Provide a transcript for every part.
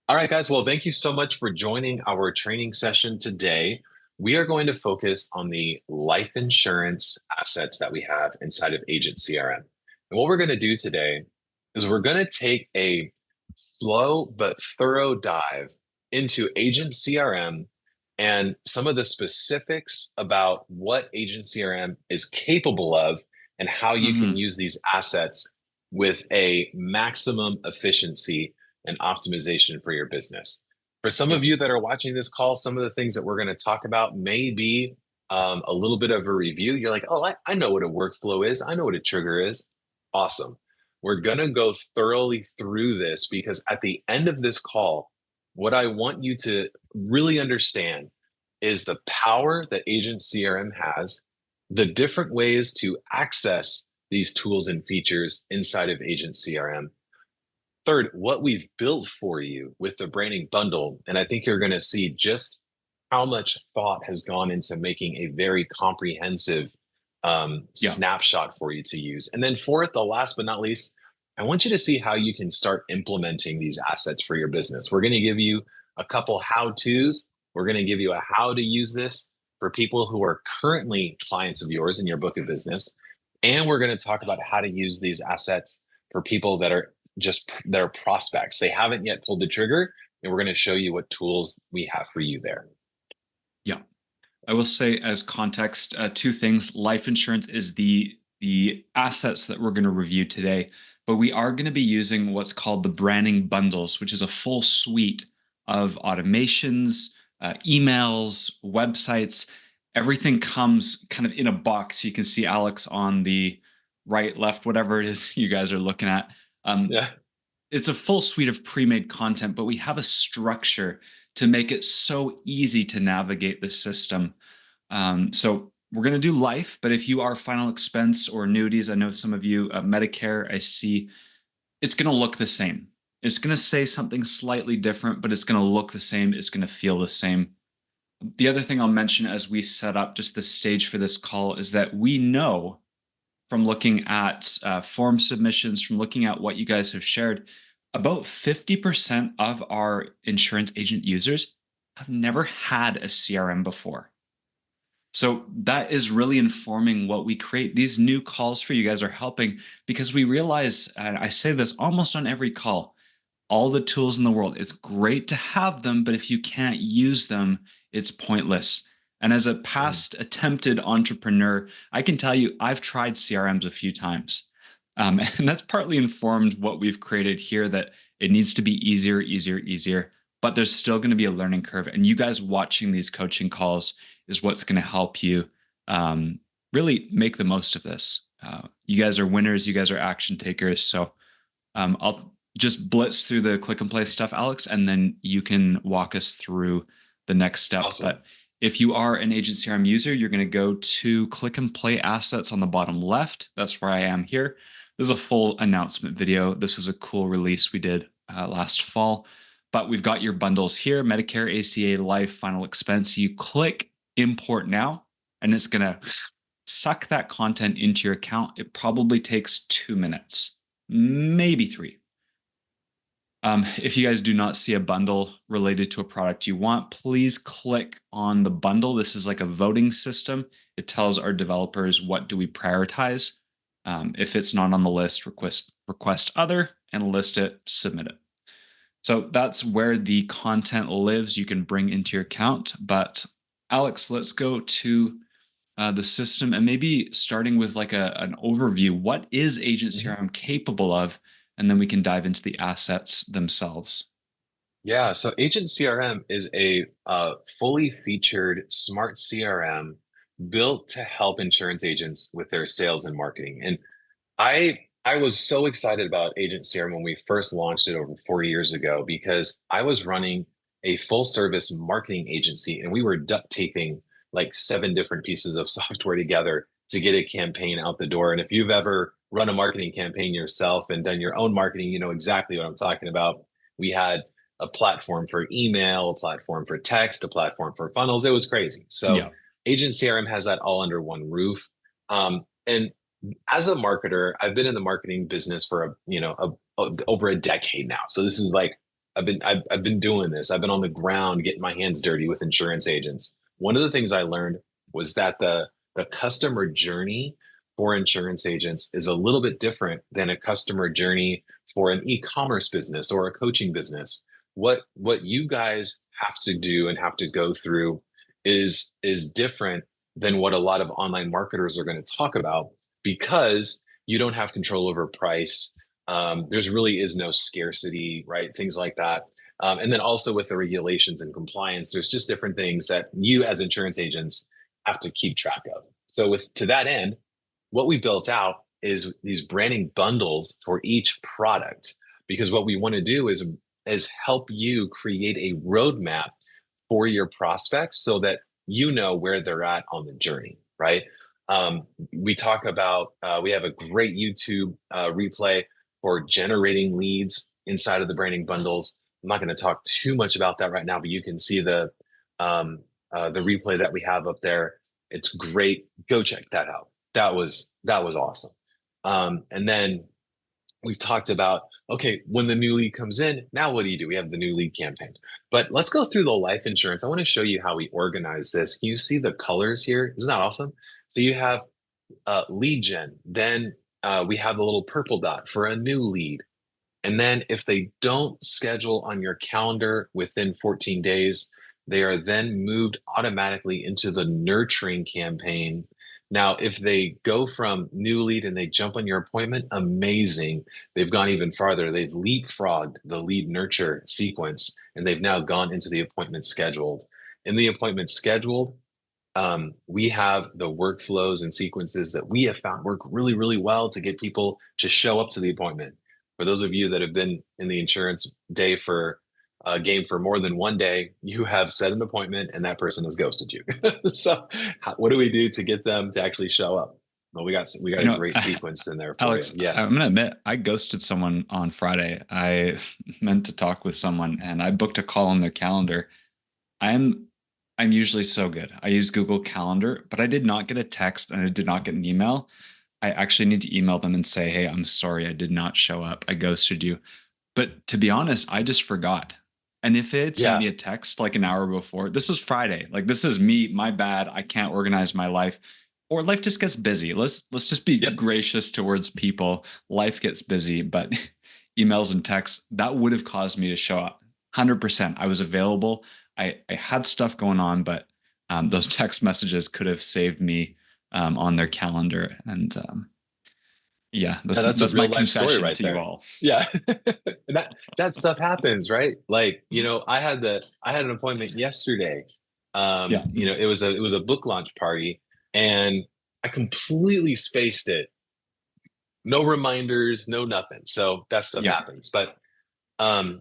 All right, guys. Well, thank you so much for joining our training session today. We are going to focus on the life insurance assets that we have inside of Agent CRM. And what we're going to do today is we're going to take a slow but thorough dive into Agent CRM and some of the specifics about what Agent CRM is capable of and how you can Hmm. use these assets with a maximum efficiency and optimization for your business. For some Yeah. of you that are watching this call, some of the things that we're going to talk about may be a little bit of a review. You're like, oh, I know what a workflow is. I know what a trigger is. Awesome. We're going to go thoroughly through this because at the end of this call, what I want you to really understand is the power that Agent CRM has, the different ways to access these tools and features inside of Agent CRM. Third, what we've built for you with the branding bundle. And I think you're going to see just how much thought has gone into making a very comprehensive Yeah. snapshot for you to use. And then fourth, the last but not least, I want you to see how you can start implementing these assets for your business. We're going to give you a couple how-tos. We're going to give you a how to use this for people who are currently clients of yours in your book of business. And we're going to talk about how to use these assets for people that are just their prospects. They haven't yet pulled the trigger, and we're going to show you what tools we have for you there. Yeah. I will say, as context, two things. Life insurance is the assets that we're going to review today, but we are going to be using what's called the branding bundles, which is a full suite of automations, emails, websites. Everything comes kind of in a box. You can see Alex on the right, left, whatever it is you guys are looking at. Um, Yeah. it's a full suite of pre-made content, but we have a structure to make it so easy to navigate the system. So we're going to do life, but if you are final expense or annuities, I know some of you Medicare, I see it's going to look the same. It's going to say something slightly different, but it's going to look the same. It's going to feel the same. The other thing I'll mention as we set up just the stage for this call is that we know from looking at form submissions, from looking at what you guys have shared, about 50% of our insurance agent users have never had a CRM before. So that is really informing what we create. These new calls for you guys are helping because we realize, and I say this almost on every call, all the tools in the world, it's great to have them, but if you can't use them, it's pointless. And as a Mhm. past attempted entrepreneur, I can tell you I've tried CRMs a few times. And that's partly informed what we've created here that it needs to be easier, easier, easier. But there's still going to be a learning curve. And you guys watching these coaching calls is what's going to help you really make the most of this. You guys are winners. You guys are action takers. So I'll just blitz through the click and play stuff, Alex, and then you can walk us through the next steps. Awesome. But if you are an Agent CRM user, you're going to go to click and play assets on the bottom left. That's where I am here. This is a full announcement video. This was a cool release we did last fall. But we've got your bundles here: Medicare, ACA, Life, Final Expense. You click import now, and it's going to suck that content into your account. It probably takes 2 minutes, maybe three. If you guys do not see a bundle related to a product you want, please click on the bundle. This is like a voting system. It tells our developers what do we prioritize. If it's not on the list, request other and list it, submit it. So that's where the content lives. You can bring into your account. But Alex, let's go to the system and maybe starting with like an overview. What is Agent Mhm. CRM capable of? And then we can dive into the assets themselves. Yeah. So Agent CRM is a fully featured smart CRM built to help insurance agents with their sales and marketing. And I was so excited about Agent CRM when we first launched it over 4 years ago because I was running a full service marketing agency and we were duct taping like seven different pieces of software together to get a campaign out the door. And if you've ever run a marketing campaign yourself and done your own marketing, you know exactly what I'm talking about. We had a platform for email, a platform for text, a platform for funnels. It was crazy. So Yeah. Agent CRM has that all under one roof. And as a marketer, I've been in the marketing business for over a decade now. So this is like I've been doing this. I've been on the ground getting my hands dirty with insurance agents. One of the things I learned was that the customer journey for insurance agents is a little bit different than a customer journey for an e-commerce business or a coaching business. What you guys have to do and have to go through is different than what a lot of online marketers are going to talk about because you don't have control over price. There's really is no scarcity, right? Things like that. And then also with the regulations and compliance, there's just different things that you as insurance agents have to keep track of. So with to that end, what we built out is these branding bundles for each product because what we want to do is help you create a roadmap for your prospects so that you know where they're at on the journey, right? We talk about we have a great YouTube replay for generating leads inside of the branding bundles. I'm not going to talk too much about that right now, but you can see the replay that we have up there. It's great. Go check that out. That was awesome. And then we've talked about, okay, when the new lead comes in, now what do? We have the new lead campaign. But let's go through the life insurance. I want to show you how we organize this. Can you see the colors here? Isn't that awesome? So you have lead gen. Then we have a little purple dot for a new lead. And then if they don't schedule on your calendar within 14 days, they are then moved automatically into the nurturing campaign. Now, if they go from new lead and they jump on your appointment, amazing. They've gone even farther. They've leapfrogged the lead nurture sequence and they've now gone into the appointment scheduled. In the appointment scheduled, we have the workflows and sequences that we have found work really, really well to get people to show up to the appointment. For those of you that have been in the insurance day for game for more than one day, you have set an appointment and that person has ghosted you. So what do we do to get them to actually show up? Well, we got You a know, great sequence in there for you. Alex, Yeah. I'm gonna admit I ghosted someone on Friday. I meant to talk with someone and I booked a call on their calendar. I'm I'm usually so good. I use Google Calendar, but I did not get a text and I did not get an email. I actually need to email them and say, "Hey, I'm sorry I did not show up. I ghosted you." But to be honest, I just forgot. And if it sent Yeah. me a text like an hour before, this was Friday. Like this is me, my bad. I can't organize my life. Or life just gets busy. Let's just be Yep. gracious towards people. Life gets busy, but emails and texts, that would have caused me to show up. 100%. I was available. I had stuff going on, but those text messages could have saved me on their calendar. And yeah, Now that's a that's my real life story confession right to you there. all. Yeah. That stuff happens, right? Like, I had an appointment yesterday. Yeah. It was a book launch party and I completely spaced it. No reminders, no nothing. So that stuff Yeah. happens. But um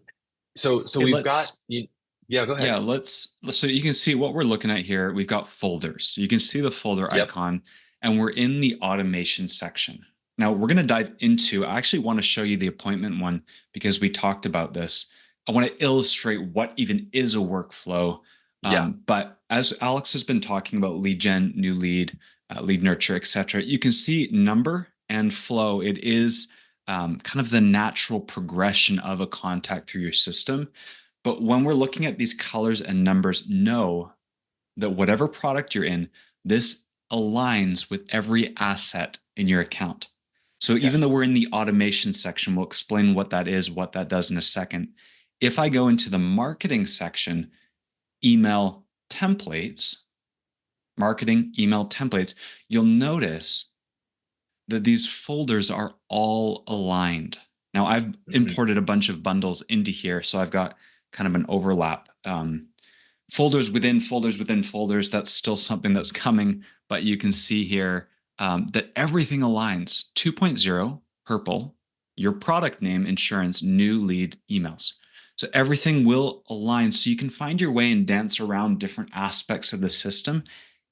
so Hey, we've got you yeah, go ahead. so you can see what we're looking at here. We've got folders. So you can see the folder Yep. icon and we're in the automation section. Now we're going to dive into, I actually want to show you the appointment one because we talked about this. I want to illustrate what even is a workflow. Yeah. But as Alex has been talking about lead gen, new lead, lead nurture, etc., you can see number and flow. It is kind of the natural progression of a contact through your system. But when we're looking at these colors and numbers, know that whatever product you're in, this aligns with every asset in your account. So even though Yes. we're in the automation section, we'll explain what that is, what that does in a second. If I go into the marketing section, email templates, marketing email templates, you'll notice that these folders are all aligned. Now I've Mhm. imported a bunch of bundles into here, so I've got kind of an overlap. Folders within folders within folders, that's still something that's coming, but you can see here that everything aligns. 2.0, purple, your product name, insurance, new lead, emails. So everything will align so you can find your way and dance around different aspects of the system.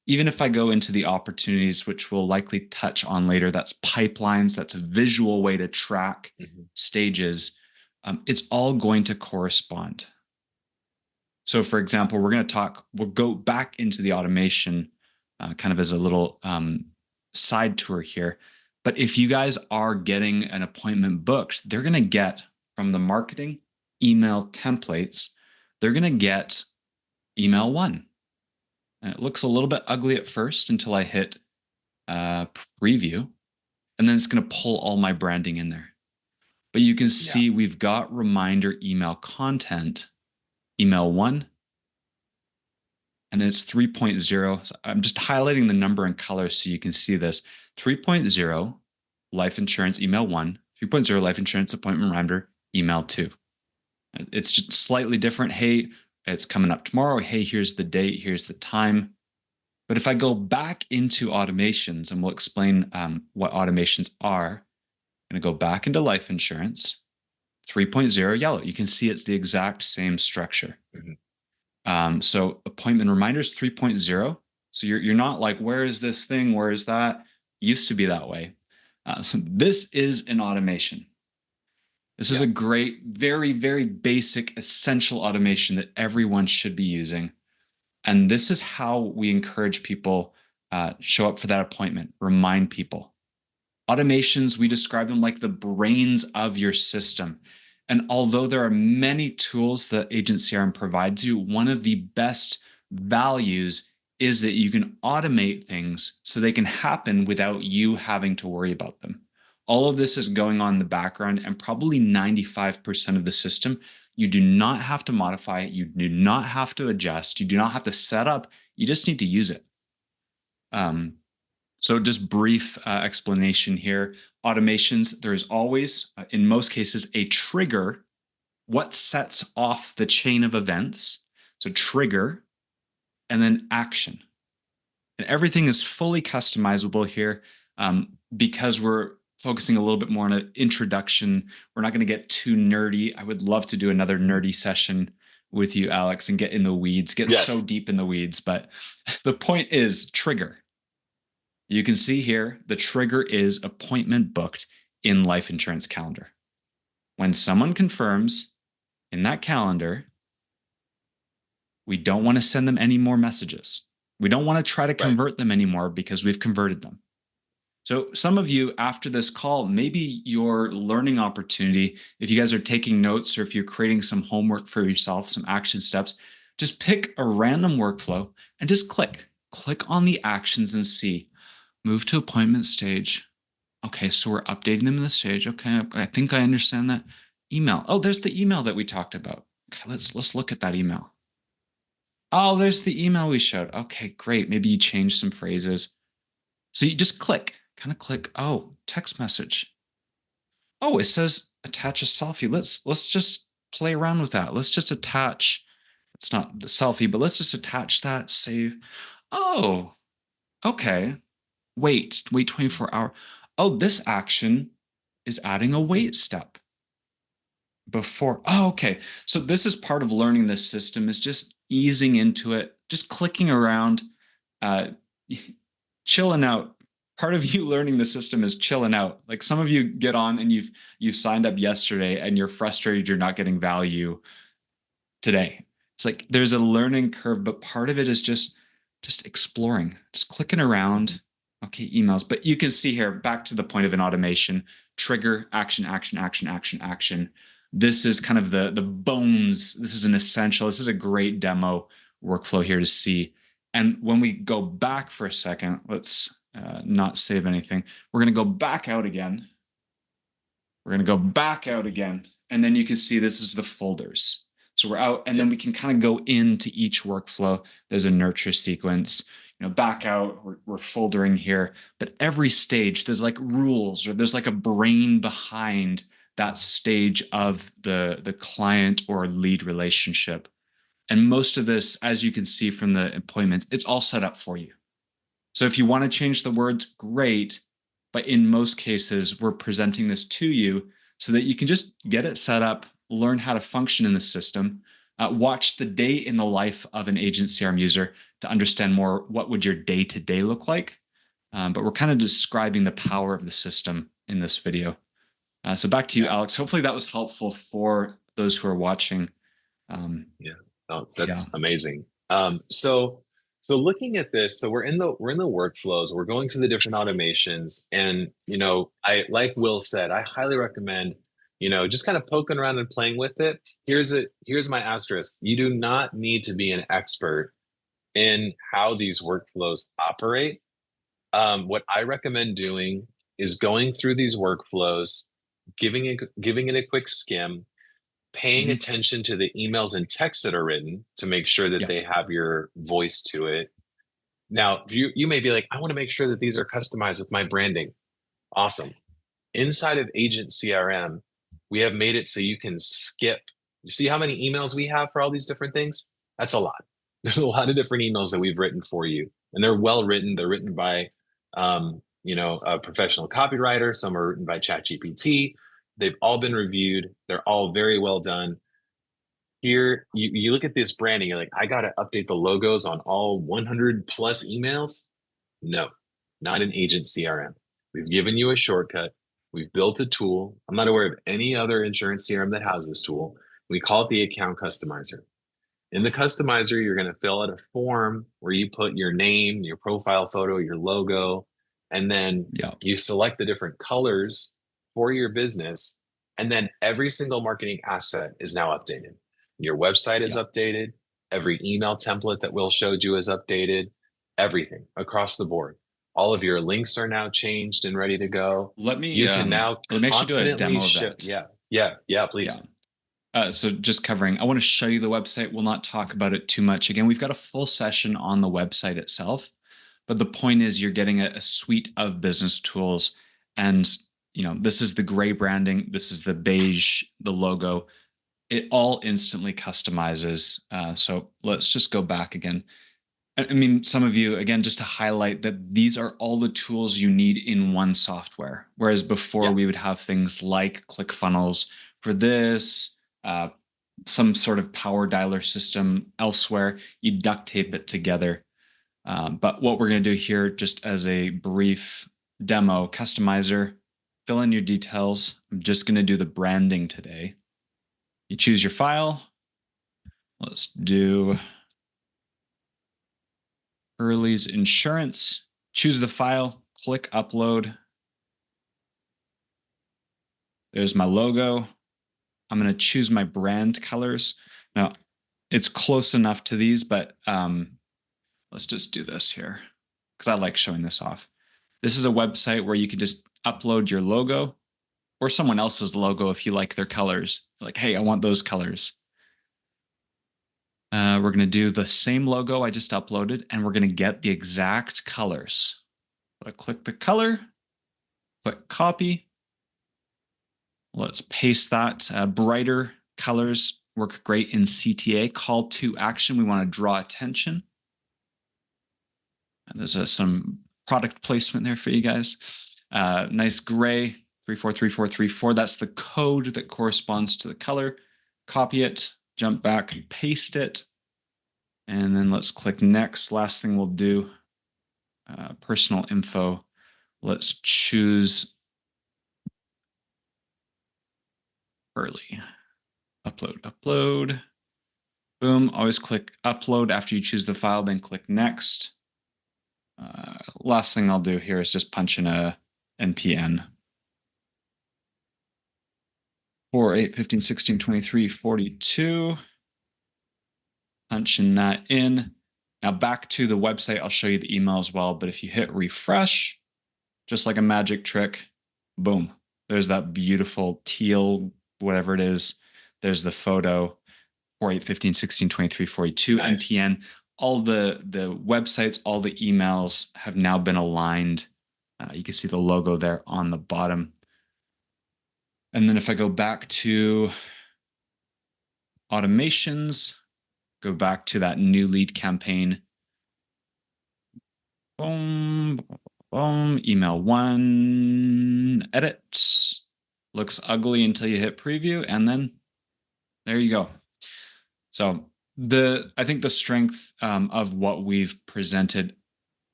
Even if I go into the opportunities, which we'll likely touch on later, that's pipelines, that's a visual way to track Mhm. stages. It's all going to correspond. So, for example, we'll go back into the automation kind of as a little side tour here. But if you guys are getting an appointment booked, they're going to get from the marketing email templates, they're going to get email one. And it looks a little bit ugly at first until I hit preview. And then it's going to pull all my branding in there. But you can Yeah. see we've got reminder email content, email one, and then it's 3.0. So I'm just highlighting the number in color so you can see this. 3.0, life insurance email one, 3.0, life insurance appointment reminder, email two. It's just slightly different. Hey, it's coming up tomorrow. Hey, here's the date, here's the time. But if I go back into automations, and we'll explain what automations are, I'm going to go back into life insurance, 3.0 yellow. You can see it's the exact same structure. Mhm. So appointment reminders 3.0. So you're not like, where is this thing? Where is that? Used to be that way. So this is an automation. This is Yeah. a great, very, very basic, essential automation that everyone should be using. And this is how we encourage people show up for that appointment, remind people. Automations, we describe them like the brains of your system. And although there are many tools that Agent CRM provides you, one of the best values is that you can automate things so they can happen without you having to worry about them. All of this is going on in the background, and probably 95% of the system, you do not have to modify it. You do not have to adjust. You do not have to set up. You just need to use it. Um, so just brief explanation here. Automations, there is always, in most cases, a trigger. What sets off the chain of events? So trigger and then action. And everything is fully customizable here because we're focusing a little bit more on an introduction. We're not going to get too nerdy. I would love to do another nerdy session with you, Alex, and get in the weeds, get so Yes. deep in the weeds. But the point is trigger. You can see here the trigger is appointment booked in life insurance calendar. When someone confirms in that calendar, we don't want to send them any more messages. We don't want to try to Right. convert them anymore because we've converted them. So, some of you after this call, maybe your learning opportunity, if you guys are taking notes or if you're creating some homework for yourself, some action steps, just pick a random workflow and just click on the actions and see. Move to appointment stage. Okay, so we're updating them in the stage. Okay, I think I understand that. Email. Oh, there's the email that we talked about. Okay, let's look at that email. Oh, there's the email we showed. Okay, great. Maybe you change some phrases. So you just kind of click. Oh, text message. Oh, it says attach a selfie. Let's just play around with that. Let's just attach. It's not the selfie, but let's just attach that. Save. Oh, okay. Wait 24 hours. Oh, this action is adding a wait step before. Oh, okay. So this is part of learning this system is just easing into it, just clicking around, uh, chilling out. Part of you learning the system is chilling out. Like some of you get on and you've signed up yesterday and you're frustrated you're not getting value today. It's like there's a learning curve, but part of it is just exploring, just clicking Mhm. around. Okay, emails. But you can see here, back to the point of an automation, trigger, action, action, action, action, action. This is kind of the bones. This is an essential. This is a great demo workflow here to see. And when we go back for a second, let's not save anything. We're going to go back out again. We're going to go back out again. And then you can see this is the folders. So we're out, and then Yep. we can kind of go into each workflow. There's a nurture sequence, back out, we're foldering here. But every stage, there's like rules or there's like a brain behind that stage of the client or lead relationship. And most of this, as you can see from the appointments, it's all set up for you. So if you want to change the words, great. But in most cases, we're presenting this to you so that you can just get it set up, learn how to function in the system, watch the day in the life of an agent CRM user to understand more what would your day to day look like. But we're kind of describing the power of the system in this video. So back to you, Yeah. Alex. Hopefully that was helpful for those who are watching. Yeah. Oh, Yeah. that's amazing. So looking at this, so we're in the workflows, we're going through the different automations, and I like Will said, I highly recommend just kind of poking around and playing with it. Here's my asterisk. You do not need to be an expert in how these workflows operate. What I recommend doing is going through these workflows, giving it a quick skim, paying Mhm. attention to the emails and texts that are written to make sure that Yeah. they have your voice to it. Now, you may be like, I want to make sure that these are customized with my branding. Awesome. Inside of Agent CRM, we have made it so you can skip. You see how many emails we have for all these different things? That's a lot. There's a lot of different emails that we've written for you, and they're well written. They're written by, a professional copywriter. Some are written by ChatGPT. They've all been reviewed. They're all very well done. Here, you look at this branding, you're like, I got to update the logos on all 100 plus emails. No, not an agent CRM. We've given you a shortcut. We've built a tool. I'm not aware of any other insurance CRM that has this tool. We call it the account customizer. In the customizer, you're going to fill out a form where you put your name, your profile photo, your logo, and then Yeah. you select the different colors for your business. And then every single marketing asset is now updated. Your website is Yeah. updated. Every email template that Will showed you is updated. Everything across the board. All of your links are now changed and ready to go. Let me You can now let me actually do a confidently demo of show. that. Yeah, yeah, yeah, Yeah. please. So just covering, I want to show you the website. We'll not talk about it too much. Again, we've got a full session on the website itself, but the point is you're getting a suite of business tools. And, this is the gray branding. This is the beige, the logo. It all instantly customizes. So let's just go back again. I mean, some of you, again, just to highlight that these are all the tools you need in one software. Whereas before Yeah. we would have things like ClickFunnels for this, uh, some sort of power dialer system elsewhere, you duct tape it together. But what we're going to do here, just as a brief demo, customizer, fill in your details. I'm just going to do the branding today. You choose your file. Let's do Early's Insurance. Choose the file, click upload. There's my logo. I'm going to choose my brand colors. Now, it's close enough to these, but let's just do this here because I like showing this off. This is a website where you can just upload your logo or someone else's logo if you like their colors. Like, hey, I want those colors. We're going to do the same logo I just uploaded, and we're going to get the exact colors. So I click the color, click copy. Let's paste that. Brighter colors work great in CTA. Call to action. We want to draw attention. And there's some product placement there for you guys. Nice gray, 343434. That's the code that corresponds to the color. Copy it, jump back, paste it. And then let's click next. Last thing we'll do, personal info. Let's choose early. Upload. Boom. Always click upload after you choose the file, then click next. Last thing I'll do here is just punch in a NPN. 4, 8, 15, 16, 23, 42. Punching that in. Now back to the website, I'll show you the email as well, but if you hit refresh, just like a magic trick, boom, there's that beautiful teal, whatever it is. There's the photo, 4, 8, 15, 16, 23, 42, Nice. NPN. All the websites, all the emails have now been aligned. You can see the logo there on the bottom. And then if I go back to automations, go back to that new lead campaign. Boom, boom, email one, edit. Looks ugly until you hit preview, and then there you go. So I think the strength of what we've presented,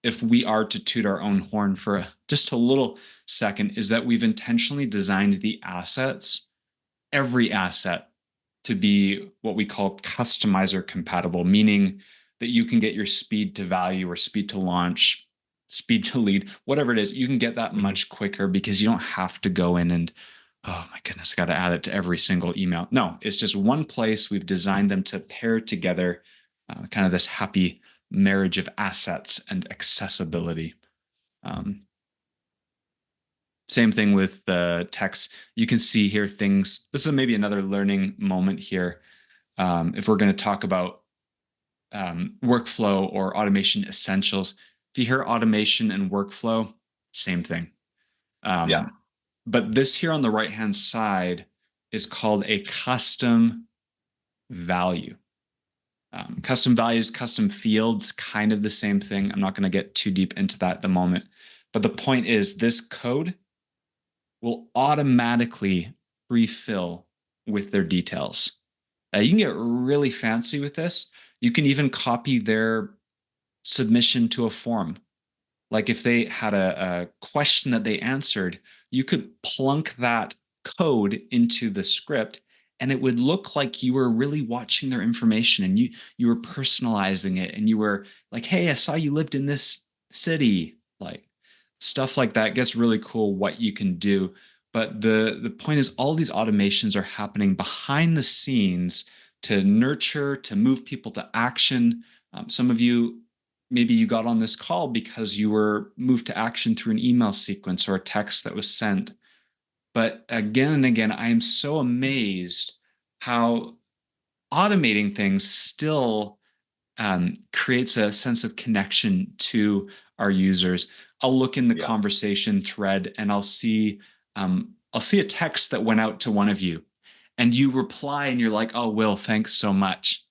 if we are to toot our own horn for just a little second, is that we've intentionally designed the assets, every asset, to be what we call customizer compatible, meaning that you can get your speed to value or speed to launch, speed to lead, whatever it is, you can get that much quicker because you don't have to go in and Oh my goodness, I got to add it to every single email. No, it's just one place. We've designed them to pair together, kind of this happy marriage of assets and accessibility. Um, Same thing with the text. You can see here things. This is maybe another learning moment here. If we're going to talk about workflow or automation essentials, if you hear automation and workflow, same thing. Yeah. Um, but this here on the right hand side is called a custom value. Custom values, custom fields, kind of the same thing. I'm not going to get too deep into that at the moment. But the point is, this code will automatically pre-fill with their details. You can get really fancy with this. You can even copy their submission to a form. Like if they had a question that they answered, you could plunk that code into the script and it would look like you were really watching their information and you were personalizing it and you were like, hey, I saw you lived in this city. Like stuff like that gets really cool what you can do. But the point is all these automations are happening behind the scenes to nurture, to move people to action. Some of you, maybe you got on this call because you were moved to action through an email sequence or a text that was sent. But again and again, I am so amazed how automating things still creates a sense of connection to our users. I'll look in the Yeah. conversation thread and I'll see a text that went out to one of you, and you reply and you're like, "Oh, Will, thanks so much."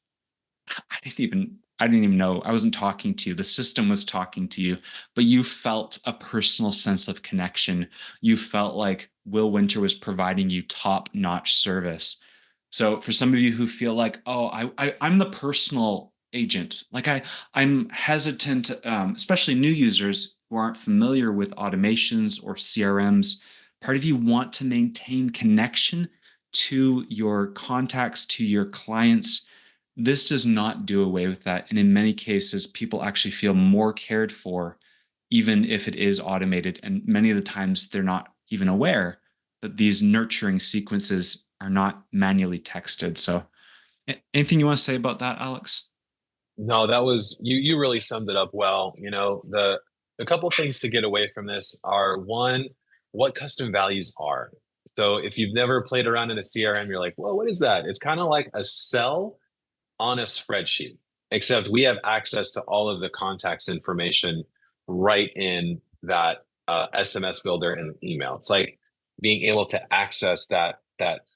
I didn't even know. I wasn't talking to you. The system was talking to you, but you felt a personal sense of connection. You felt like Will Winter was providing you top-notch service. So for some of you who feel like, oh, I'm the personal agent, like I'm hesitant, especially new users who aren't familiar with automations or CRMs. Part of you want to maintain connection to your contacts, to your clients. This does not do away with that. And in many cases, people actually feel more cared for, even if it is automated. And many of the times, they're not even aware that these nurturing sequences are not manually texted. So, anything you want to say about that, Alex? No, that was you really summed it up well. The couple things to get away from this are one, what custom values are. So if you've never played around in a CRM, you're like, well, what is that? It's kind of like a cell on a spreadsheet, except we have access to all of the contacts information right in that SMS builder and email. It's like being able to access that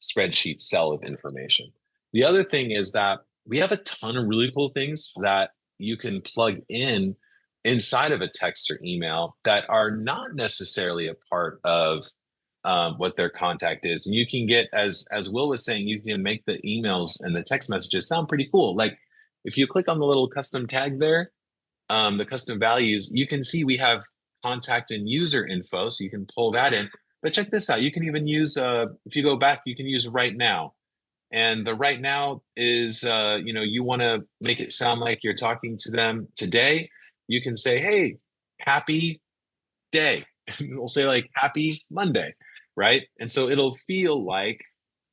spreadsheet cell of information. The other thing is that we have a ton of really cool things that you can plug in inside of a text or email that are not necessarily a part of what their contact is. And you can get, as Will was saying, you can make the emails and the text messages sound pretty cool. Like if you click on the little custom tag there, the custom values, you can see we have contact and user info, so you can pull that in. But check this out. You can even use, if you go back, you can use right now. And the right now is, you want to make it sound like you're talking to them today. You can say, hey, happy day. We'll say like happy Monday, right? And so it'll feel like,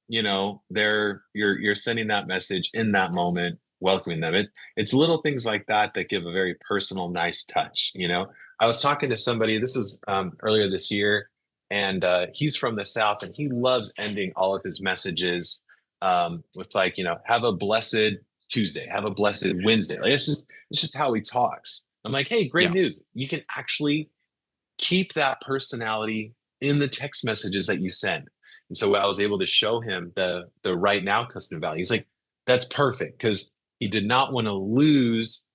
you're sending that message in that moment, welcoming them. It's little things like that that give a very personal, nice touch. I was talking to somebody, this was earlier this year, and he's from the South and he loves ending all of his messages with like, have a blessed Tuesday, have a blessed Wednesday. Like it's just how he talks. I'm like, hey, great Yeah. news. You can actually keep that personality in the text messages that you send. And so I was able to show him the right now custom value. He's like, that's perfect because he did not want to lose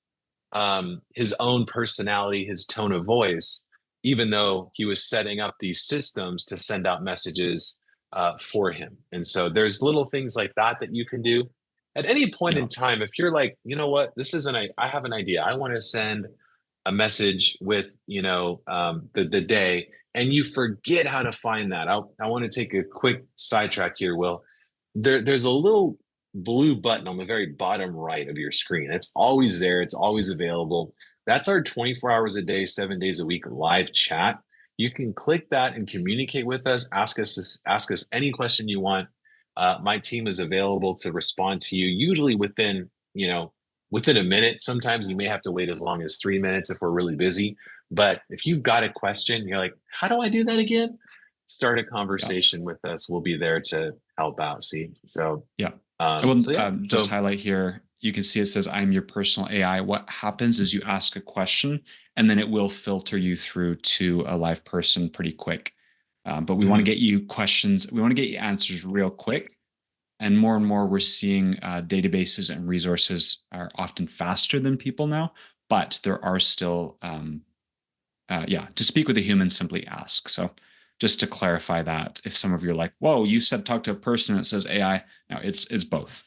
his own personality, his tone of voice, even though he was setting up these systems to send out messages for him. And so there's little things like that that you can do at any point Yeah. in time. If you're like, you know what, I have an idea. I want to send a message with, the day, and you forget how to find that. I want to take a quick sidetrack here, Will. There's a little blue button on the very bottom right of your screen. It's always there. It's always available. That's our 24 hours a day, 7 days a week live chat. You can click that and communicate with us. Ask us any question you want. My team is available to respond to you, usually within, within a minute. Sometimes you may have to wait as long as 3 minutes if we're really busy. But if you've got a question, you're like, how do I do that again? Start a Yeah. conversation with us. We'll be there to help out. See, so Yeah. I will so yeah, just so highlight here. You can see it says, I'm your personal AI. What happens is you ask a question and then it will filter you through to a live person pretty quick. But we want to mhm. get you questions. We want to get you answers real quick. And more, we're seeing databases and resources are often faster than people now, but there are still, yeah, to speak with a human, simply ask. So just to clarify that, if some of you are like, whoa, you said talk to a person and it says AI, no, it's both.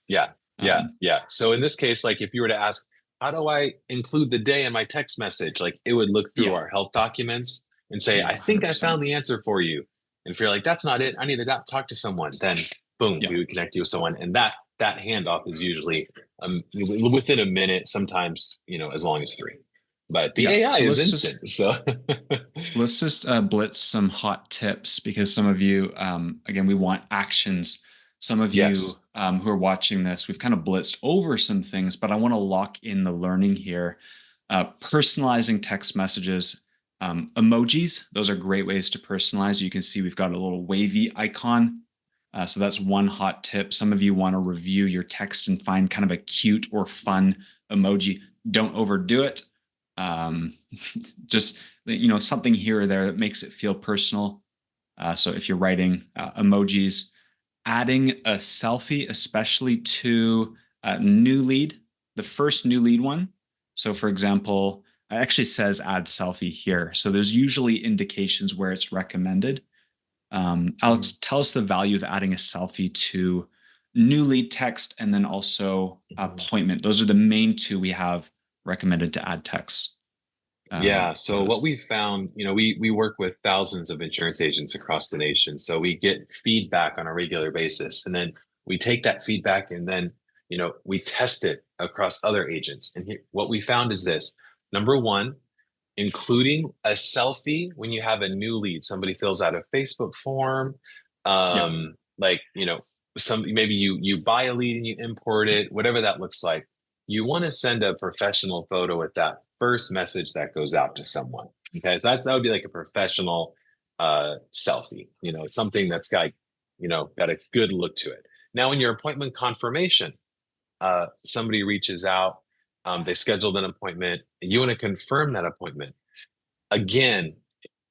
Yeah, yeah, Um, yeah. So in this case, like if you were to ask, how do I include the day in my text message? Like it would look through yeah, our help documents and say, yeah, I think I 100%. found the answer for you. And if you're like, that's not it, I need to talk to someone, then boom, Yeah, we would connect you with someone. And that handoff is usually within a minute, sometimes, as long as three. But the yeah. AI So is instant. So let's just blitz some hot tips because some of you, again, we want actions. Some of you yes. who are watching this, we've kind of blitzed over some things, but I want to lock in the learning here. Personalizing text messages, emojis, those are great ways to personalize. You can see we've got a little wavy icon. So that's one hot tip. Some of you want to review your text and find kind of a cute or fun emoji. Don't overdo it. Um, just something here or there that makes it feel personal. So if you're writing emojis, adding a selfie, especially to new lead, the first new lead one. So for example, it actually says add selfie here. So there's usually indications where it's recommended. Mhm. Alex, tell us the value of adding a selfie to new lead text and then also Mhm. appointment. Those are the main two we have recommended to add text Yeah. So what photos. we found, we work with thousands of insurance agents across the nation. So we get feedback on a regular basis. And then we take that feedback and then, we test it across other agents. And what we found is this. Number one, including a selfie when you have a new lead. Somebody fills out a Facebook form, Yeah. like some maybe you buy a lead and you import it, whatever that looks like. You want to send a professional photo with that first message that goes out to someone. Okay, so that would be like a professional selfie. It's something that's got a good look to it. Now, in your appointment confirmation, somebody reaches out, they scheduled an appointment, and you want to confirm that appointment. Again,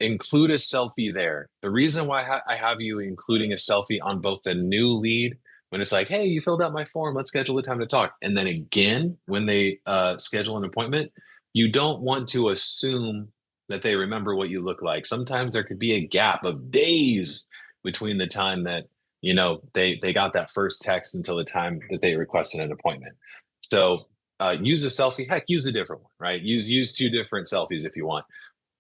include a selfie there. The reason why I have you including a selfie on both the new lead, when it's like, hey, you filled out my form, let's schedule a time to talk. And then again, when they schedule an appointment, you don't want to assume that they remember what you look like. Sometimes there could be a gap of days between the time that they got that first text until the time that they requested an appointment. So use a selfie. Heck, use a different one, right? Use two different selfies if you want.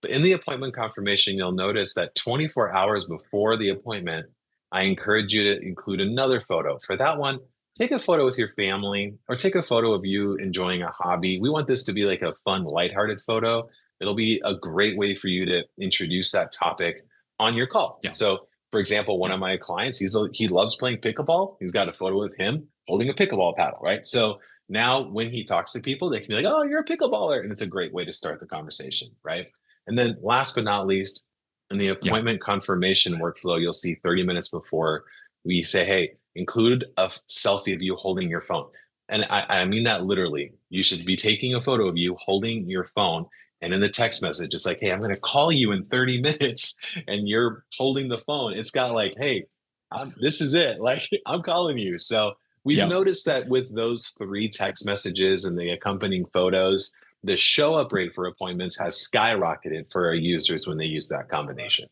But in the appointment confirmation, you'll notice that 24 hours before the appointment, I encourage you to include another photo. For that one, take a photo with your family or take a photo of you enjoying a hobby. We want this to be like a fun, lighthearted photo. It'll be a great way for you to introduce that topic on your call. Yeah. So, for example, one Yeah. of my clients, he loves playing pickleball. He's got a photo of him holding a pickleball paddle, right? So now when he talks to people, they can be like, "Oh, you're a pickleballer," and it's a great way to start the conversation, right? And then last but not least, in the Yeah. appointment confirmation workflow, you'll see 30 minutes before we say, hey, include a selfie of you holding your phone. And I mean that literally. You should be taking a photo of you holding your phone. And in the text message, it's like, hey, I'm going to call you in 30 minutes and you're holding the phone. It's got like, hey, this is it. Like, I'm calling you. So we've Yeah. noticed that with those three text messages and the accompanying photos, the show up rate for appointments has skyrocketed for our users when they use that combination.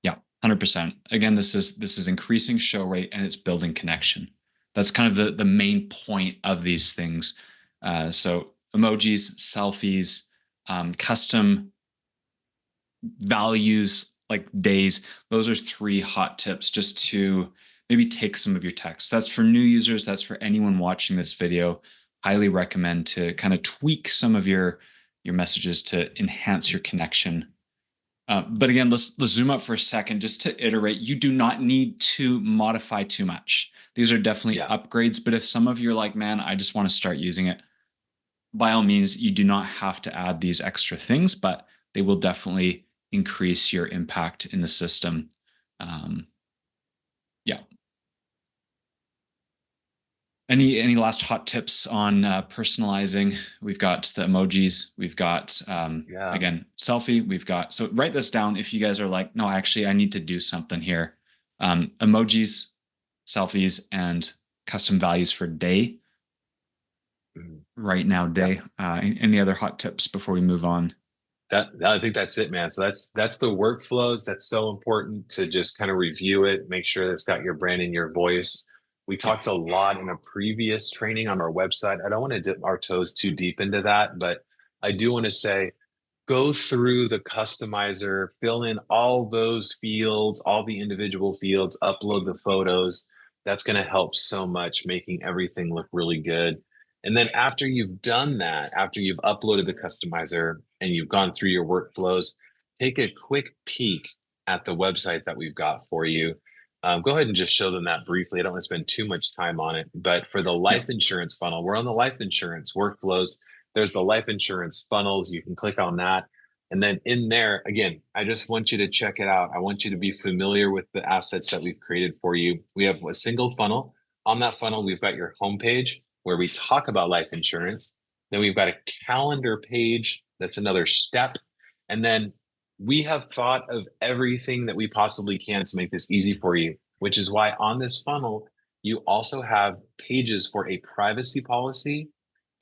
Yeah. 100%. Again, this is increasing show rate and it's building connection. That's kind of the main point of these things. So emojis, selfies, custom values like days. Those are three hot tips just to maybe take some of your text. That's for new users. That's for anyone watching this video. Highly recommend to kind of tweak some of your messages to enhance your connection. But again, let's zoom up for a second just to iterate. You do not need to modify too much. These are definitely Yeah. upgrades. But if some of you are like, man, I just want to start using it, by all means, you do not have to add these extra things, but they will definitely increase your impact in the system. Um, yeah. Any last hot tips on personalizing? We've got the emojis. We've got Yeah. again selfie. We've got, so write this down if you guys are like, no, actually, I need to do something here. Emojis, selfies, and custom values for day. Mhm. Right now, Yeah. day. Any other hot tips before we move on? I think that's it, man. So that's the workflows. That's so important to just kind of review it, make sure that it's got your brand and your voice. We Yeah, talked a lot in a previous training on our website. I don't want to dip our toes too deep into that, but I do want to say go through the customizer, fill in all those fields, all the individual fields, upload the photos. That's going to help so much, making everything look really good. And then after you've done that, after you've uploaded the customizer and you've gone through your workflows, take a quick peek at the website that we've got for you. Go ahead and just show them that briefly. I don't want to spend too much time on it, but for the yeah, life insurance funnel, we're on the life insurance workflows. There's the life insurance funnels. You can click on that. And then in there, again, I just want you to check it out. I want you to be familiar with the assets that we've created for you. We have a single funnel. On that funnel, we've got your homepage where we talk about life insurance. Then we've got a calendar page. That's another step. And then we have thought of everything that we possibly can to make this easy for you, which is why on this funnel, you also have pages for a privacy policy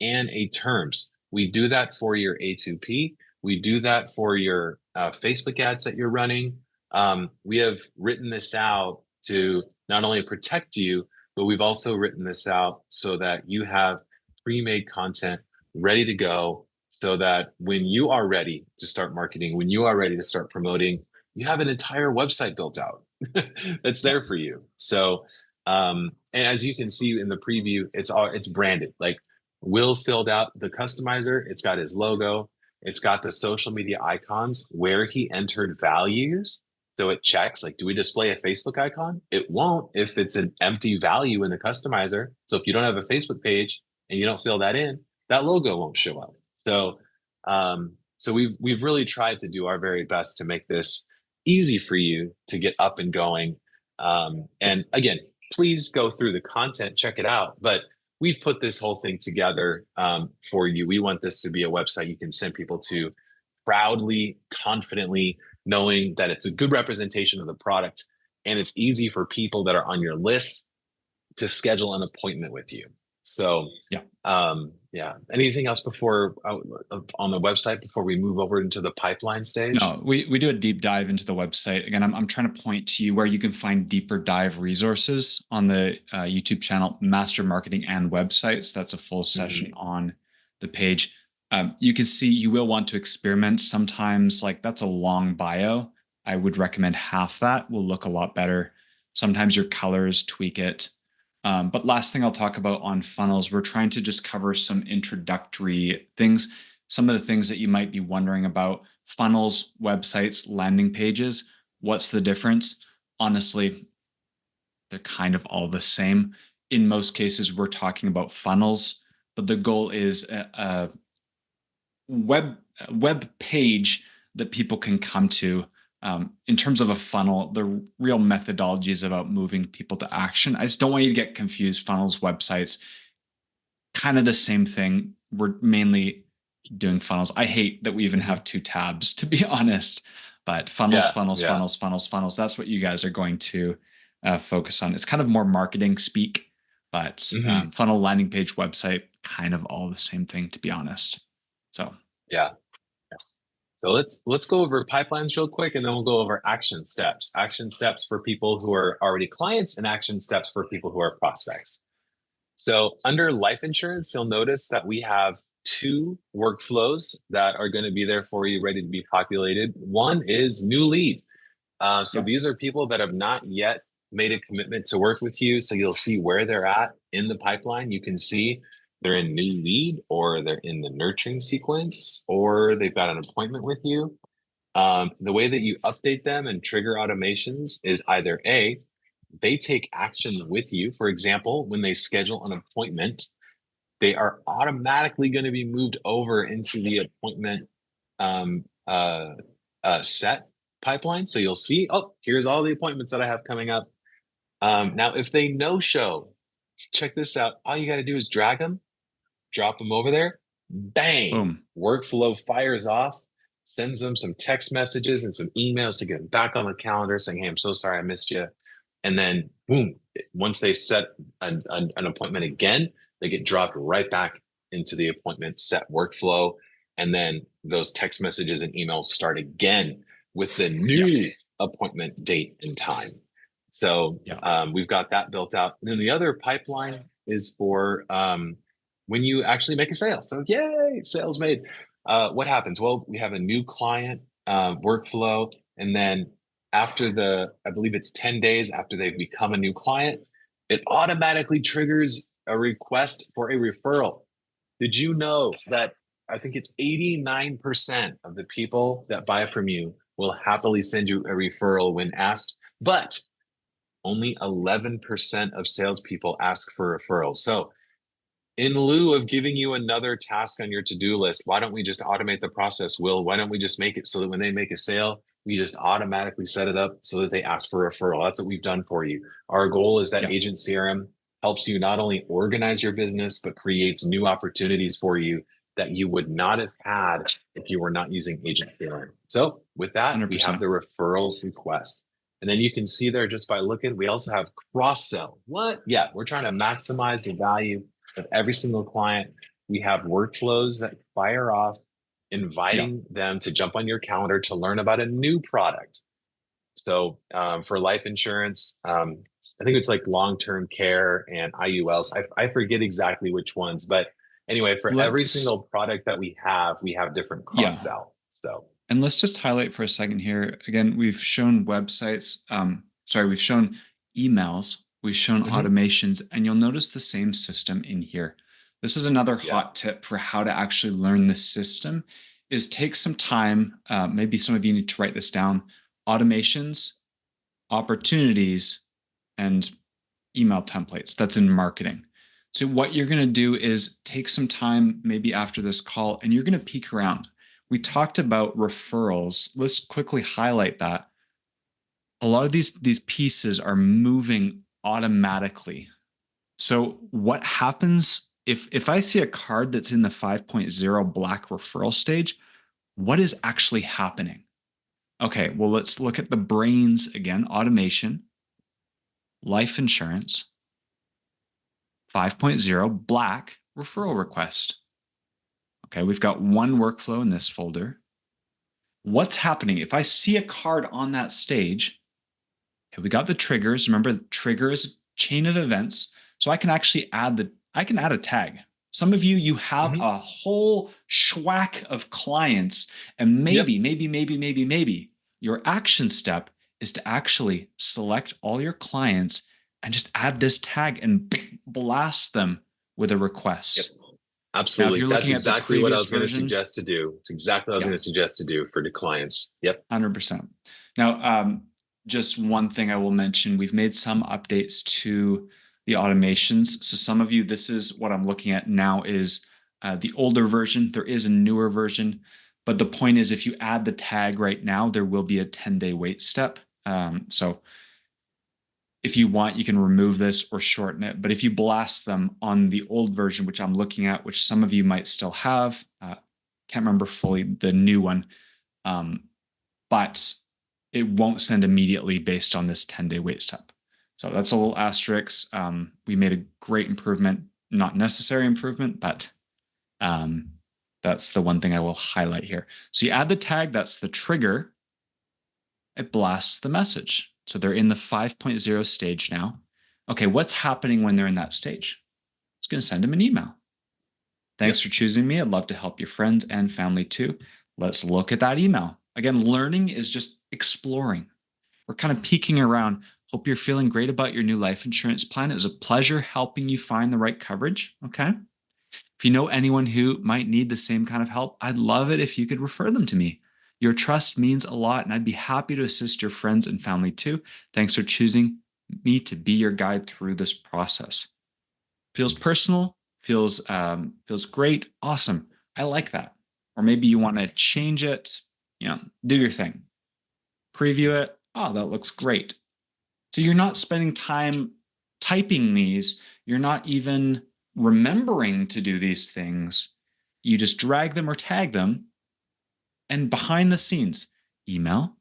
and a terms. We do that for your A2P. We do that for your Facebook ads that you're running. We have written this out to not only protect you, but we've also written this out so that you have pre-made content ready to go so that when you are ready to start marketing, when you are ready to start promoting, you have an entire website built out that's yeah, there for you. So, and as you can see in the preview, it's branded. Like Will filled out the customizer. It's got his logo. It's got the social media icons where he entered values. So it checks like, do we display a Facebook icon? It won't if it's an empty value in the customizer. So if you don't have a Facebook page and you don't fill that in, that logo won't show up. So we've really tried to do our very best to make this easy for you to get up and going. And again, please go through the content, check it out. But we've put this whole thing together for you. We want this to be a website you can send people to proudly, confidently, knowing that it's a good representation of the product and it's easy for people that are on your list to schedule an appointment with you. So, yeah. yeah. Anything else before on the website before we move over into the pipeline stage? No, we do a deep dive into the website. Again, I'm trying to point to you where you can find deeper dive resources on the YouTube channel, Master Marketing and Websites. That's a full session Mhm. on the page. You can see you will want to experiment. Sometimes, like that's a long bio. I would recommend half that will look a lot better. Sometimes your colors tweak it. But last thing I'll talk about on funnels, we're trying to just cover some introductory things, some of the things that you might be wondering about funnels, websites, landing pages. What's the difference? Honestly, they're kind of all the same. In most cases, we're talking about funnels, but the goal is a web page that people can come to. In terms of a funnel, the real methodology is about moving people to action. I just don't want you to get confused. Funnels, websites, kind of the same thing. We're mainly doing funnels. I hate that we even Mhm. have two tabs, to be honest. But funnels, Yeah, funnels, yeah. funnels, funnels, funnels. That's what you guys are going to focus on. It's kind of more marketing speak, but Hmm. funnel, landing page, website, kind of all the same thing, to be honest. So, Yeah. So let's go over pipelines real quick and then we'll go over action steps. Action steps for people who are already clients and action steps for people who are prospects. So under life insurance, you'll notice that we have two workflows that are going to be there for you, ready to be populated. One is new lead. So yeah, these are people that have not yet made a commitment to work with you. So you'll see where they're at in the pipeline. You can see they're in new lead or they're in the nurturing sequence or they've got an appointment with you. The way that you update them and trigger automations is either A, they take action with you. For example, when they schedule an appointment, they are automatically going to be moved over into the appointment um, uh, set pipeline. So you'll see, oh, here's all the appointments that I have coming up. Now, if they no show, check this out. All you got to do is drag them, drop them over there, bang, Boom. workflow fires off, sends them some text messages and some emails to get them back on the calendar saying, hey, I'm so sorry I missed you. And then, boom, once they set an appointment again, they get dropped right back into the appointment set workflow. And then those text messages and emails start again with the new appointment date and time. So we've got that built out. And then the other pipeline is for when you actually make a sale. So yay, sales made. What happens? Well, we have a new client workflow, and then after I believe it's 10 days after they've become a new client, it automatically triggers a request for a referral. Did you know that I think it's 89% of the people that buy from you will happily send you a referral when asked, but only 11% of salespeople ask for referrals. So in lieu of giving you another task on your to-do list, why don't we just automate the process, Will? Why don't we just make it so that when they make a sale, we just automatically set it up so that they ask for a referral? That's what we've done for you. Our goal is that Agent CRM helps you not only organize your business, but creates new opportunities for you that you would not have had if you were not using Agent CRM. So with that, 100%. we have the referrals request. And then you can see there just by looking, we also have cross-sell. What? Yeah, we're trying to maximize the value of every single client. We have workflows that fire off, inviting them to jump on your calendar to learn about a new product. So for life insurance, I think it's like long-term care and IULs. I forget exactly which ones, but anyway, for every single product that we have different cross-sell. So. And let's just highlight for a second here. Again, we've shown websites. We've shown emails. We've shown automations, and you'll notice the same system in here. This is another hot tip for how to actually learn this system is take some time. Maybe some of you need to write this down. Automations, opportunities, and email templates. That's in marketing. So what you're going to do is take some time maybe after this call, and you're going to peek around. We talked about referrals. Let's quickly highlight that. A lot of these pieces are moving automatically. So what happens if I see a card that's in the 5.0 black referral stage, what is actually happening? Okay, well, let's look at the brains again. Automation, life insurance, 5.0 black referral request. Okay, we've got one workflow in this folder. What's happening? If I see a card on that stage, okay, we got the triggers. Remember, the trigger is a chain of events. So I can actually add a tag. Some of you have a whole schwack of clients, and maybe your action step is to actually select all your clients and just add this tag and blast them with a request. Yep. Absolutely. Now, that's exactly what I was going to suggest to do. It's exactly what I was going to suggest to do for the clients. Yep. 100%. Now, just one thing I will mention, we've made some updates to the automations. So some of you, this is what I'm looking at now is the older version. There is a newer version, but the point is if you add the tag right now, there will be a 10-day wait step. So if you want, you can remove this or shorten it. But if you blast them on the old version, which I'm looking at, which some of you might still have, can't remember fully the new one, but it won't send immediately based on this 10-day wait step. So that's a little asterisk. We made a great improvement, not necessary improvement, but that's the one thing I will highlight here. So you add the tag, that's the trigger. It blasts the message. So they're in the 5.0 stage now. Okay, what's happening when they're in that stage? It's going to send them an email. Thanks for choosing me. I'd love to help your friends and family too. Let's look at that email. Again, learning is just exploring. We're kind of peeking around. Hope you're feeling great about your new life insurance plan. It was a pleasure helping you find the right coverage. Okay. If you know anyone who might need the same kind of help, I'd love it if you could refer them to me. Your trust means a lot, and I'd be happy to assist your friends and family too. Thanks for choosing me to be your guide through this process. Feels personal, feels great, awesome. I like that. Or maybe you want to change it, do your thing. Preview it. Oh, that looks great. So you're not spending time typing these. You're not even remembering to do these things. You just drag them or tag them. And behind the scenes, email,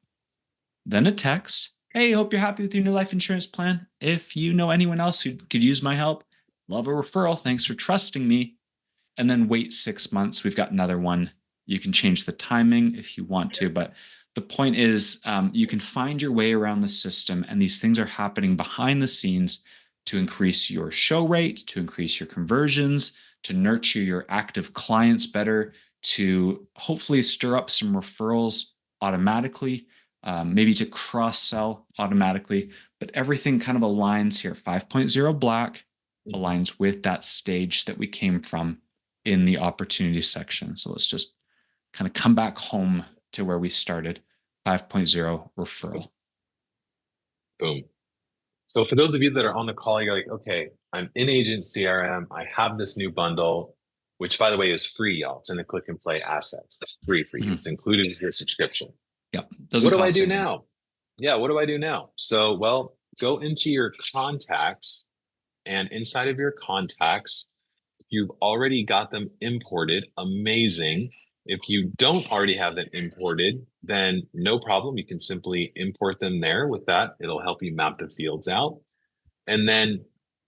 then a text. Hey, hope you're happy with your new life insurance plan. If you know anyone else who could use my help, love a referral. Thanks for trusting me. And then wait 6 months. We've got another one. You can change the timing if you want to, but the point is you can find your way around the system, and these things are happening behind the scenes to increase your show rate, to increase your conversions, to nurture your active clients better, to hopefully stir up some referrals automatically, maybe to cross-sell automatically, but everything kind of aligns here. 5.0 Black aligns with that stage that we came from in the opportunity section. So let's just kind of come back home to where we started. 5.0 referral. Boom. So for those of you that are on the call, you're like, okay, I'm in Agent CRM. I have this new bundle, which by the way is free, y'all. It's in the click and play assets. It's free for you. It's included with your subscription. Yep. What do I do now? Yeah, what do I do now? So, well, go into your contacts, and inside of your contacts, if you've already got them imported, amazing. If you don't already have them imported, then no problem. You can simply import them there with that. It'll help you map the fields out. And then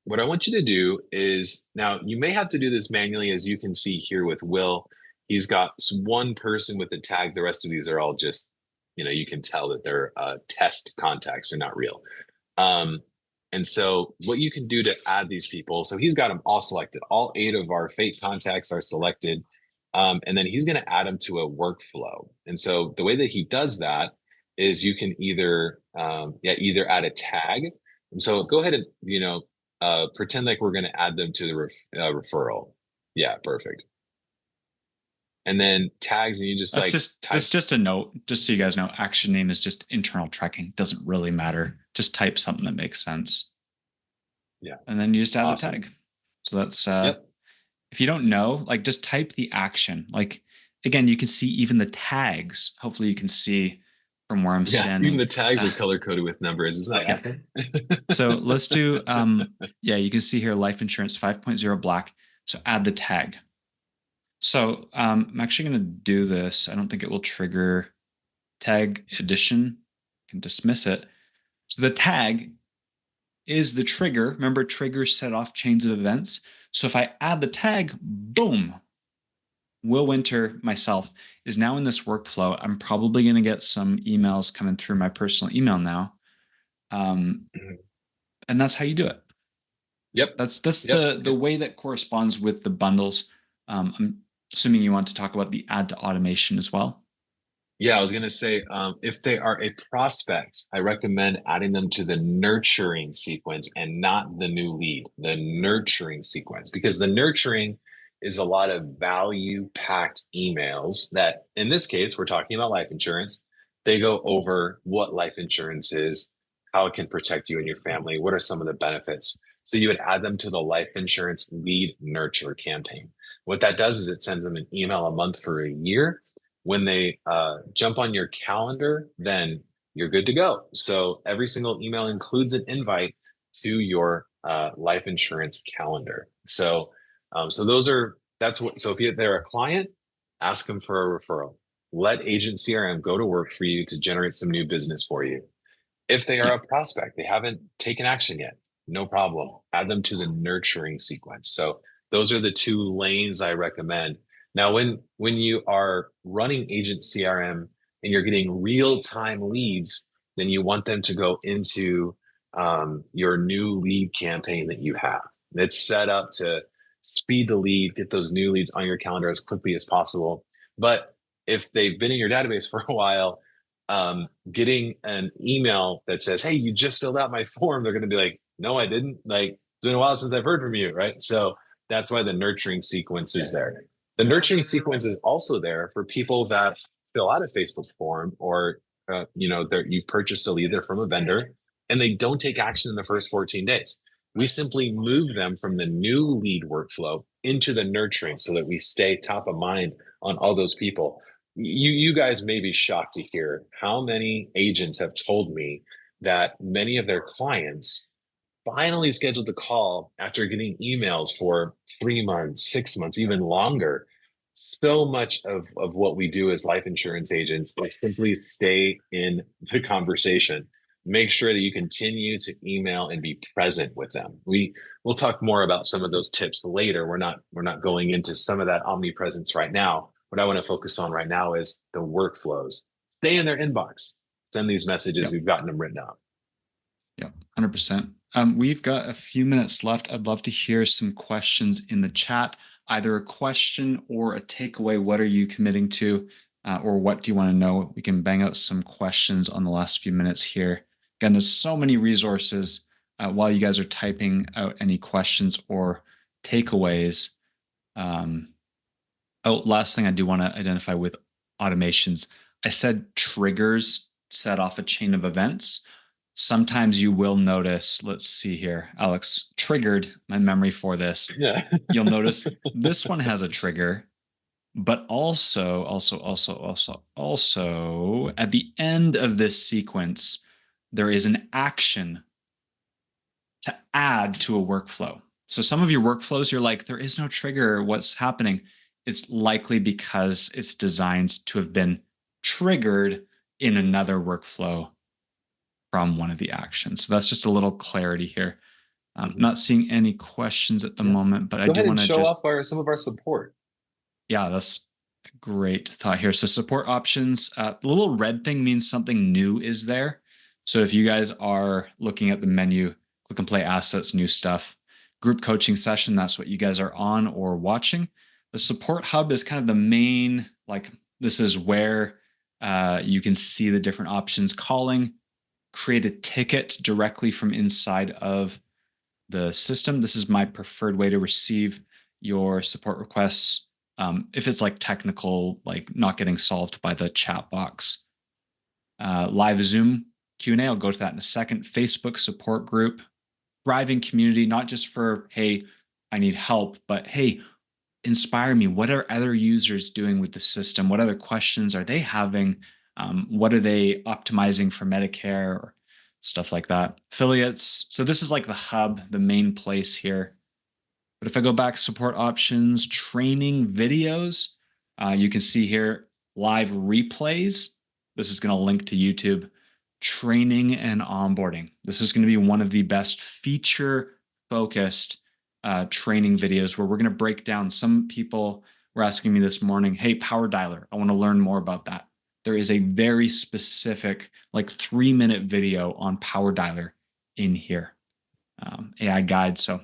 what I want you to do is now you may have to do this manually, as you can see here with Will. He's got one person with the tag. The rest of these are all just, you can tell that they're test contacts. They're not real. And so what you can do to add these people, so he's got them all selected. All 8 of our fake contacts are selected. And then he's going to add them to a workflow. And so the way that he does that is you can either add a tag. And so go ahead and, pretend like we're going to add them to the referral. Yeah, perfect. And then tags, and you just that's just a note, just so you guys know, action name is just internal tracking. Doesn't really matter. Just type something that makes sense. Yeah. And then you just add the tag. So that's, if you don't know, just type the action. Again, you can see even the tags. Hopefully you can see from where I'm standing. Even the tags are color coded with numbers. Isn't that accurate? So let's do, you can see here, life insurance 5.0 Black. So add the tag. So I'm actually going to do this. I don't think it will trigger tag addition. I can dismiss it. So the tag is the trigger. Remember, triggers set off chains of events. So if I add the tag, boom, Will Winter, myself, is now in this workflow. I'm probably going to get some emails coming through my personal email now. And that's how you do it. Yep. That's the way that corresponds with the bundles. I'm assuming you want to talk about the add to automation as well. Yeah, I was going to say, if they are a prospect, I recommend adding them to the nurturing sequence and not the new lead, the nurturing sequence, because the nurturing is a lot of value-packed emails that, in this case, we're talking about life insurance. They go over what life insurance is, how it can protect you and your family, what are some of the benefits. So you would add them to the life insurance lead nurture campaign. What that does is it sends them an email a month for a year. When they jump on your calendar, then you're good to go. So every single email includes an invite to your life insurance calendar. So if they're a client, ask them for a referral. Let Agent CRM go to work for you to generate some new business for you. If they are a prospect, they haven't taken action yet, no problem. Add them to the nurturing sequence. So those are the 2 lanes I recommend. Now, when you are running Agent CRM and you're getting real-time leads, then you want them to go into your new lead campaign that you have. It's set up to speed the lead, get those new leads on your calendar as quickly as possible. But if they've been in your database for a while, getting an email that says, hey, you just filled out my form, they're going to be like, no, I didn't. It's been a while since I've heard from you, right? So that's why the nurturing sequence is there. The nurturing sequence is also there for people that fill out a Facebook form or you've purchased a lead, they're from a vendor, and they don't take action in the first 14 days. We simply move them from the new lead workflow into the nurturing so that we stay top of mind on all those people. You guys may be shocked to hear how many agents have told me that many of their clients finally scheduled the call after getting emails for 3 months, 6 months, even longer. So much of what we do as life insurance agents is simply stay in the conversation. Make sure that you continue to email and be present with them. We'll talk more about some of those tips later. We're not going into some of that omnipresence right now. What I want to focus on right now is the workflows. Stay in their inbox. Send these messages. Yep. We've gotten them written out. Yep. 100%. We've got a few minutes left. I'd love to hear some questions in the chat, either a question or a takeaway. What are you committing to? Or what do you want to know? We can bang out some questions on the last few minutes here. Again, there's so many resources while you guys are typing out any questions or takeaways. Last thing I do want to identify with automations. I said triggers set off a chain of events. Sometimes you will notice, let's see here, Alex, triggered my memory for this. Yeah. You'll notice this one has a trigger, but also at the end of this sequence, there is an action to add to a workflow. So some of your workflows, you're like, there is no trigger. What's happening? It's likely because it's designed to have been triggered in another workflow from one of the actions. So that's just a little clarity here. I'm not seeing any questions at the moment, but I Go do ahead want and to show just, off some of our support. yeah, that's a great thought here. So support options, the little red thing means something new is there. So if you guys are looking at the menu, click and play assets, new stuff, group coaching session, that's what you guys are on or watching. The support hub is kind of the main, like this is where you can see the different options, calling, create a ticket directly from inside of the system. This is my preferred way to receive your support requests. If it's like technical, like not getting solved by the chat box. Live Zoom Q&A, I'll go to that in a second. Facebook support group, thriving community, not just for, hey, I need help, but hey, inspire me. What are other users doing with the system? What other questions are they having? What are they optimizing for Medicare or stuff like that? Affiliates. So this is like the hub, the main place here. But if I go back, support options, training videos, you can see here live replays. This is going to link to YouTube. Training and onboarding. This is going to be one of the best feature focused training videos where we're going to break down. Some people were asking me this morning, hey, Power Dialer, I want to learn more about that. There is a very specific, like 3-minute video on Power Dialer in here, AI guide. So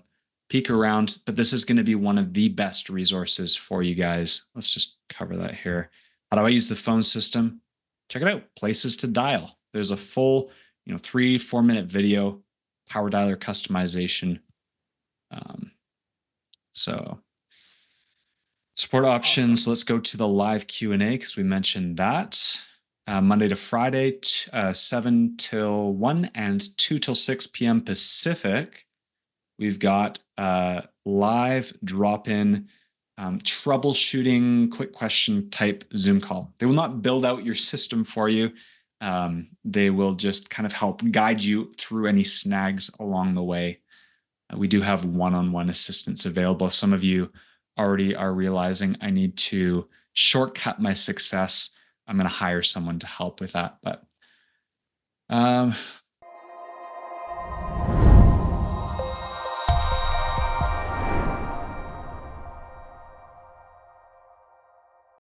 peek around, but this is going to be one of the best resources for you guys. Let's just cover that here. How do I use the phone system? Check it out. Places to dial. There's a full, 3-4 minute video, Power Dialer customization. So support options. Awesome. Let's go to the live Q&A because we mentioned that. Monday to Friday, 7 till 1 and 2 till 6 p.m. Pacific. We've got live drop-in troubleshooting, quick question type Zoom call. They will not build out your system for you. They will just kind of help guide you through any snags along the way. We do have one-on-one assistance available. Some of you already are realizing I need to shortcut my success. I'm going to hire someone to help with that. But